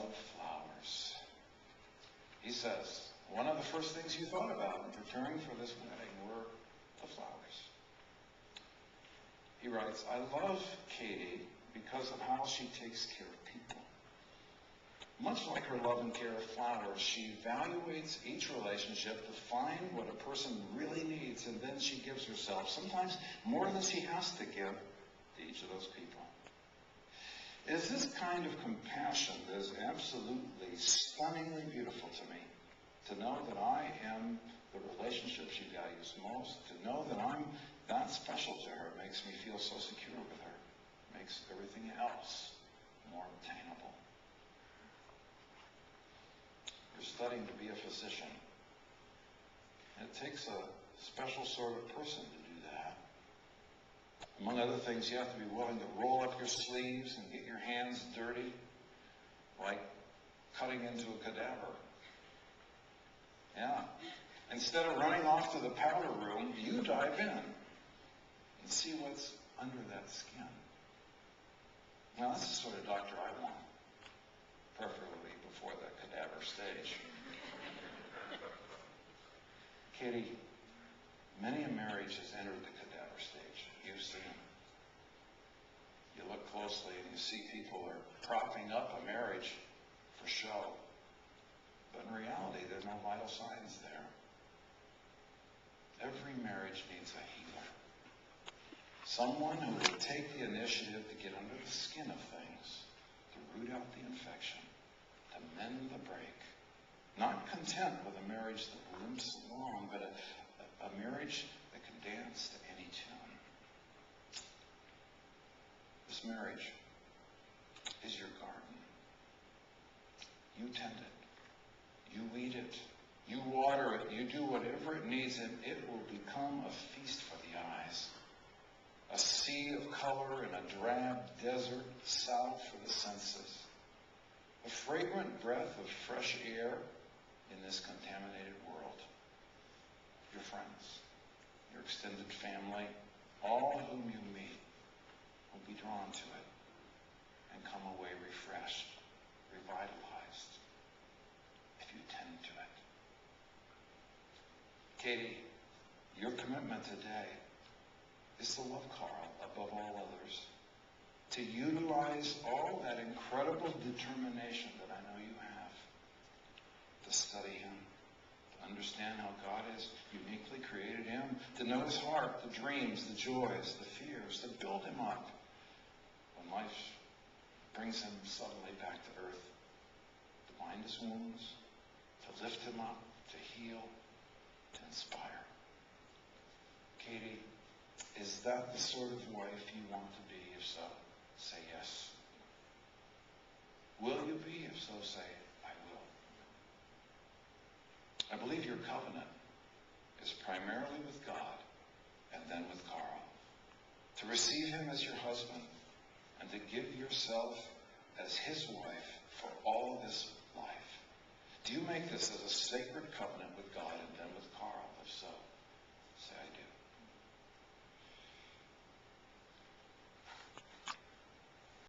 love flowers. He says, one of the first things you thought about in preparing for this wedding were the flowers. He writes, I love Katie because of how she takes care of people. Much like her love and care of flowers, she evaluates each relationship to find what a person really needs, and then she gives herself, sometimes more than she has to give, to each of those people. It is this kind of compassion that is absolutely stunningly beautiful to me. To know that I am the relationship she values most, to know that I'm that special to her makes me feel so secure with her. Makes everything else more obtainable. You're studying to be a physician. And it takes a special sort of person to do that. Among other things, you have to be willing to roll up your sleeves and get your hands dirty, like cutting into a cadaver. Yeah. Instead of running off to the powder room, you dive in and see what's under that skin. Now, that's the sort of doctor I want, preferably before the cadaver stage. Katie, many a marriage has entered the cadaver stage. You've seen them. You look closely and you see people are propping up a marriage for show. But in reality, there are no vital signs there. Every marriage needs a healer. Someone who will take the initiative to get under the skin of things, to root out the infection, to mend the break. Not content with a marriage that limps along, but a marriage that can dance to any tune. This marriage is your garden. You tend it. You weed it, you water it, you do whatever it needs, and it will become a feast for the eyes. A sea of color in a drab desert, salve for the senses. A fragrant breath of fresh air in this contaminated world. Your friends, your extended family, all whom you meet will be drawn to it and come away refreshed, revitalized. You tend to it. Katie, your commitment today is to love Carl above all others, to utilize all that incredible determination that I know you have, to study him, to understand how God has uniquely created him, to know his heart, the dreams, the joys, the fears, to build him up when life brings him suddenly back to earth, to bind his wounds, to lift him up, to heal, to inspire. Katie, is that the sort of wife you want to be? If so, say yes. Will you be? If so, say, I will. I believe your covenant is primarily with God and then with Carl. To receive him as your husband and to give yourself as his wife for all this life. Do you make this as a sacred covenant with God and then with Carl? If so, say I do.